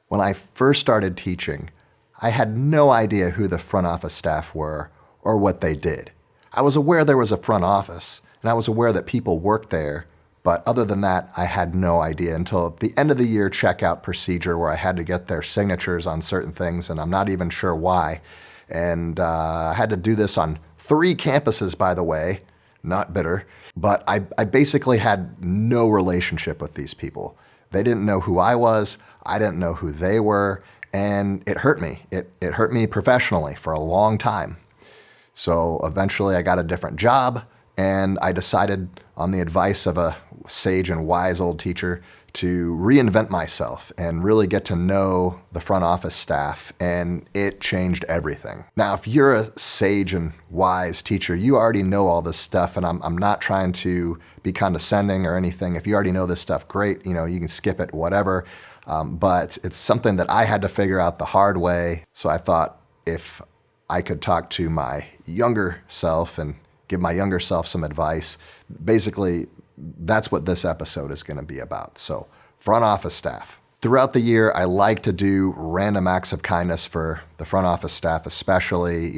When I first started teaching, I had no idea who the front office staff were or what they did. I was aware there was a front office, and I was aware that people worked there, but other than that, I had no idea until the end of the year checkout procedure where I had to get their signatures on certain things, and I'm not even sure why. And I had to do this on 3 campuses, by the way, not bitter, but I basically had no relationship with these people. They didn't know who I was, I didn't know who they were, and it hurt me. It hurt me professionally for a long time. So eventually I got a different job, and I decided, on the advice of a sage and wise old teacher, to reinvent myself and really get to know the front office staff, and it changed everything. Now, if you're a sage and wise teacher, you already know all this stuff, and I'm not trying to be condescending or anything. If you already know this stuff, great, you can skip it, whatever. But it's something that I had to figure out the hard way. So I thought if I could talk to my younger self and give my younger self some advice, basically that's what this episode is going to be about. So, front office staff. Throughout the year, I like to do random acts of kindness for the front office staff, especially,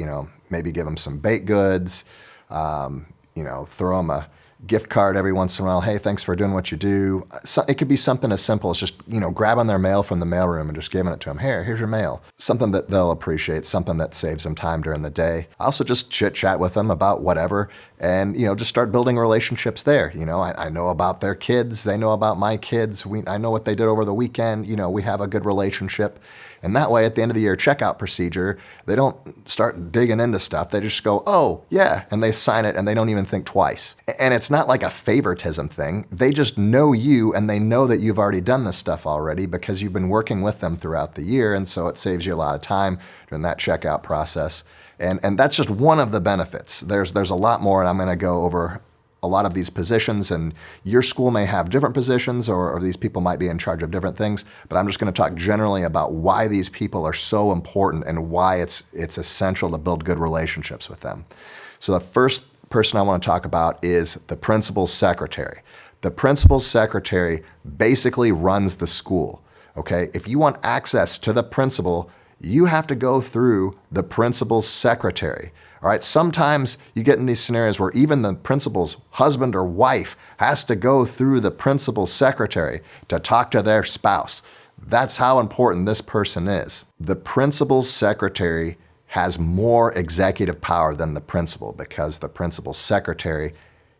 maybe give them some baked goods, throw them a gift card every once in a while. Hey, thanks for doing what you do. So it could be something as simple as just, grabbing their mail from the mailroom and just giving it to them. Here's your mail. Something that they'll appreciate, something that saves them time during the day. I also just chit chat with them about whatever and, just start building relationships there. I know about their kids. They know about my kids. I know what they did over the weekend. We have a good relationship. And that way, at the end of the year checkout procedure, they don't start digging into stuff. They just go, oh, yeah, and they sign it, and they don't even think twice. And it's not like a favoritism thing. They just know you, and they know that you've already done this stuff already because you've been working with them throughout the year, and so it saves you a lot of time during that checkout process. And that's just one of the benefits. There's a lot more, and I'm going to go over a lot of these positions, and your school may have different positions or these people might be in charge of different things, but I'm just going to talk generally about why these people are so important and why it's essential to build good relationships with them. So the first person I want to talk about is the principal's secretary. The principal's secretary basically runs the school, okay? If you want access to the principal, you have to go through the principal's secretary. All right, sometimes you get in these scenarios where even the principal's husband or wife has to go through the principal's secretary to talk to their spouse. That's how important this person is. The principal's secretary has more executive power than the principal because the principal's secretary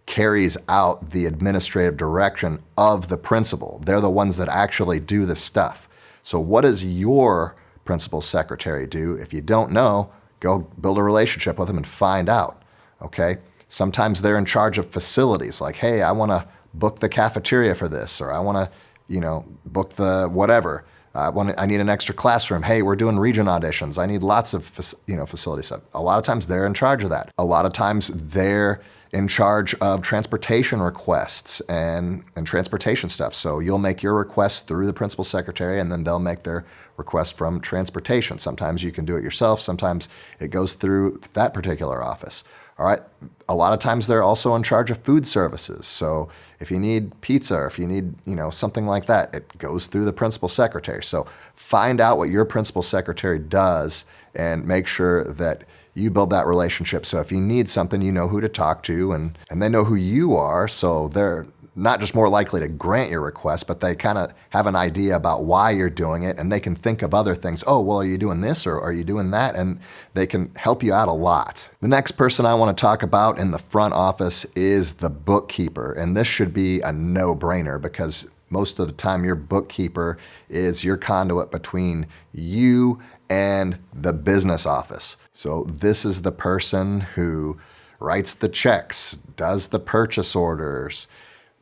carries out the administrative direction of the principal. They're the ones that actually do the stuff. So what does your principal's secretary do? If you don't know, go build a relationship with them and find out, okay? Sometimes they're in charge of facilities, like, hey, I want to book the cafeteria for this, or I want to, book the whatever. I need an extra classroom. Hey, we're doing region auditions. I need lots of, facility stuff. A lot of times they're in charge of that. A lot of times they're in charge of transportation requests and transportation stuff. So you'll make your request through the principal secretary, and then they'll make their request from transportation. Sometimes you can do it yourself. Sometimes it goes through that particular office. All right. A lot of times they're also in charge of food services. So if you need pizza or if you need, something like that, it goes through the principal secretary. So find out what your principal secretary does and make sure that you build that relationship. So if you need something, you know who to talk to and they know who you are. So they're not just more likely to grant your request, but they kind of have an idea about why you're doing it, and they can think of other things. Oh, well, are you doing this or are you doing that? And they can help you out a lot. The next person I want to talk about in the front office is the bookkeeper. And this should be a no-brainer because most of the time your bookkeeper is your conduit between you and the business office. So this is the person who writes the checks, does the purchase orders,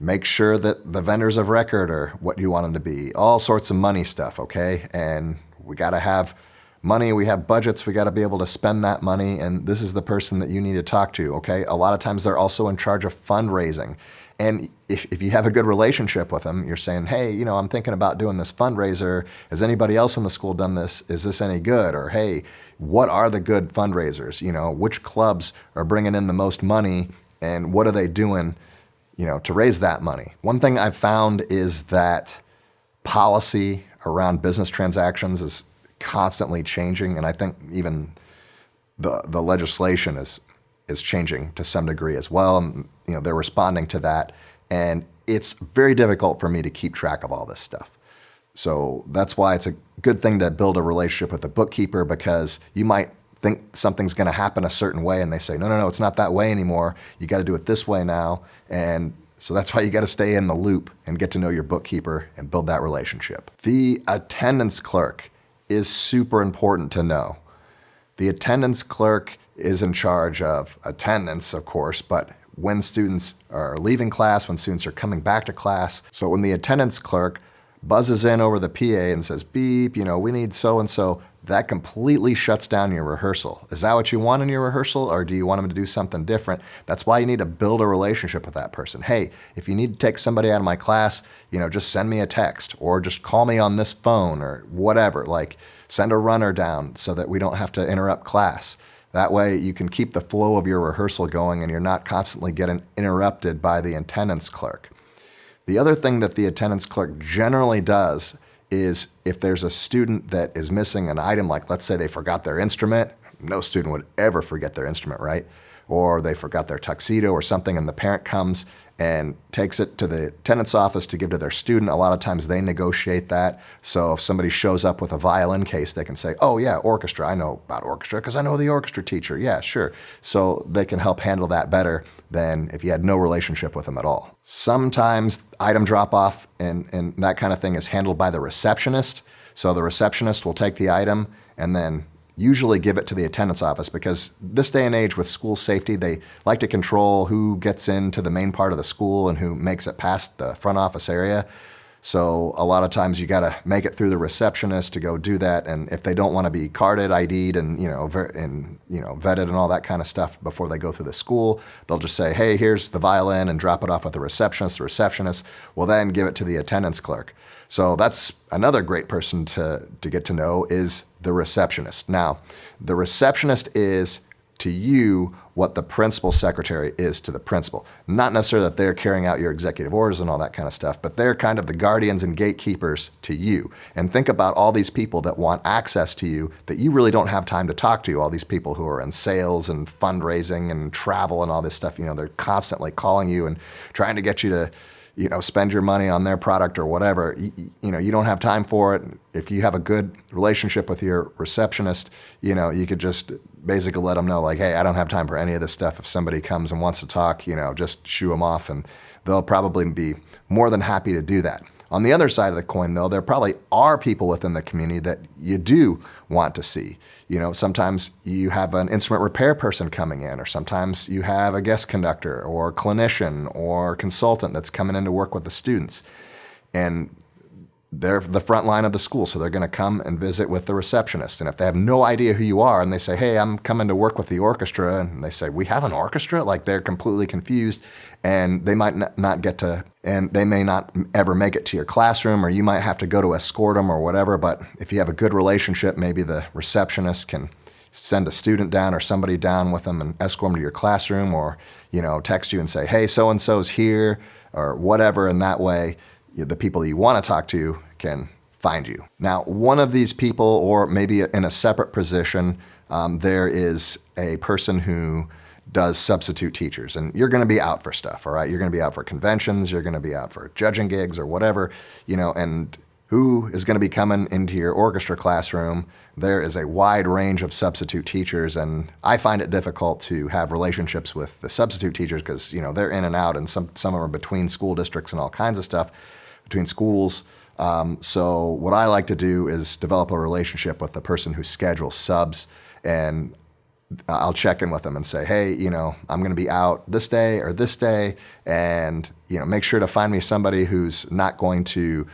make sure that the vendors of record are what you want them to be, all sorts of money stuff, okay? And we got to have money, we have budgets, we got to be able to spend that money, and this is the person that you need to talk to, okay? A lot of times they're also in charge of fundraising. And if you have a good relationship with them, you're saying, hey, I'm thinking about doing this fundraiser. Has anybody else in the school done this? Is this any good? Or, hey, what are the good fundraisers? Which clubs are bringing in the most money and what are they doing, to raise that money? One thing I've found is that policy around business transactions is constantly changing, and I think even the legislation is changing to some degree as well. And they're responding to that, and it's very difficult for me to keep track of all this stuff. So that's why it's a good thing to build a relationship with a bookkeeper, because you might think something's going to happen a certain way, and they say, no, it's not that way anymore. You got to do it this way now. And so that's why you got to stay in the loop and get to know your bookkeeper and build that relationship. The attendance clerk is super important to know. The attendance clerk is in charge of attendance, of course, but when students are leaving class, when students are coming back to class. So when the attendance clerk buzzes in over the PA and says, beep, we need so-and-so, that completely shuts down your rehearsal. Is that what you want in your rehearsal, or do you want them to do something different? That's why you need to build a relationship with that person. Hey, if you need to take somebody out of my class, just send me a text, or just call me on this phone, or whatever. Like, send a runner down so that we don't have to interrupt class. That way you can keep the flow of your rehearsal going, and you're not constantly getting interrupted by the attendance clerk. The other thing that the attendance clerk generally does is, if there's a student that is missing an item, like let's say they forgot their instrument. No student would ever forget their instrument, right? Or they forgot their tuxedo or something, and the parent comes and takes it to the attendance office to give to their student. A lot of times they negotiate that. So if somebody shows up with a violin case, they can say, oh yeah, orchestra. I know about orchestra because I know the orchestra teacher. Yeah, sure. So they can help handle that better than if you had no relationship with them at all. Sometimes item drop-off and that kind of thing is handled by the receptionist. So the receptionist will take the item and then usually give it to the attendance office, because this day and age with school safety, they like to control who gets into the main part of the school and who makes it past the front office area. So a lot of times you got to make it through the receptionist to go do that. And if they don't want to be carded, ID'd, and vetted and all that kind of stuff before they go through the school, they'll just say, hey, here's the violin, and drop it off with the receptionist. The receptionist will then give it to the attendance clerk. So that's another great person to get to know, is the receptionist. Now, the receptionist is to you what the principal secretary is to the principal. Not necessarily that they're carrying out your executive orders and all that kind of stuff, but they're kind of the guardians and gatekeepers to you. And think about all these people that want access to you that you really don't have time to talk to. All these people who are in sales and fundraising and travel and all this stuff, they're constantly calling you and trying to get you to spend your money on their product or whatever. You don't have time for it. If you have a good relationship with your receptionist, you could just basically let them know, like, hey, I don't have time for any of this stuff. If somebody comes and wants to talk, just shoo them off, and they'll probably be more than happy to do that. On the other side of the coin, though, there probably are people within the community that you do want to see. Sometimes you have an instrument repair person coming in, or sometimes you have a guest conductor or clinician or consultant that's coming in to work with the students. And they're the front line of the school, so they're going to come and visit with the receptionist. And if they have no idea who you are and they say, hey, I'm coming to work with the orchestra, and they say, we have an orchestra? Like, they're completely confused, and they might not get to, and they may not ever make it to your classroom, or you might have to go to escort them or whatever. But if you have a good relationship, maybe the receptionist can send a student down or somebody down with them and escort them to your classroom, or text you and say, hey, so-and-so's here, or whatever. And that way, the people you want to talk to can find you. Now, one of these people, or maybe in a separate position, there is a person who does substitute teachers. And you're going to be out for stuff, all right? You're going to be out for conventions, you're going to be out for judging gigs or whatever, and who is going to be coming into your orchestra classroom? There is a wide range of substitute teachers, and I find it difficult to have relationships with the substitute teachers because, they're in and out, and some of them are between school districts and all kinds of stuff, between schools. So what I like to do is develop a relationship with the person who schedules subs, and I'll check in with them and say, hey, I'm going to be out this day or this day, and, make sure to find me somebody who's not going to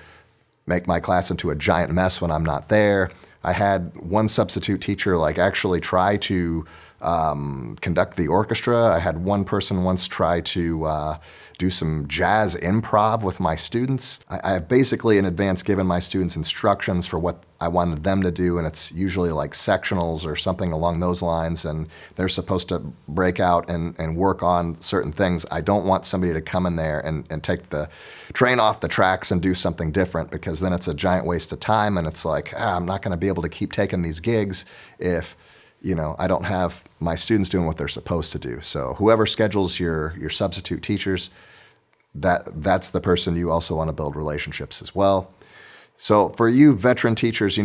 make my class into a giant mess when I'm not there. I had one substitute teacher actually try to conduct the orchestra. I had one person once try to do some jazz improv with my students. I have basically in advance given my students instructions for what I wanted them to do, and it's usually like sectionals or something along those lines, and they're supposed to break out and work on certain things. I don't want somebody to come in there and take the train off the tracks and do something different, because then it's a giant waste of time, and it's like, I'm not going to be able to keep taking these gigs if I don't have my students doing what they're supposed to do. So whoever schedules your substitute teachers, that's the person you also want to build relationships as well. So for you veteran teachers,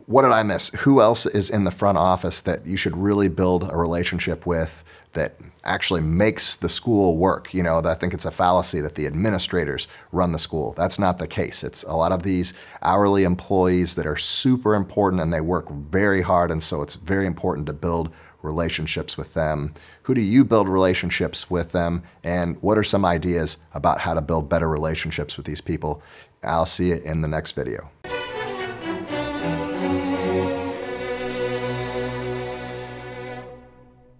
what did I miss? Who else is in the front office that you should really build a relationship with that actually makes the school work? I think it's a fallacy that the administrators run the school. That's not the case. It's a lot of these hourly employees that are super important, and they work very hard, and so it's very important to build relationships with them. Who do you build relationships with them, and what are some ideas about how to build better relationships with these people? I'll see you in the next video.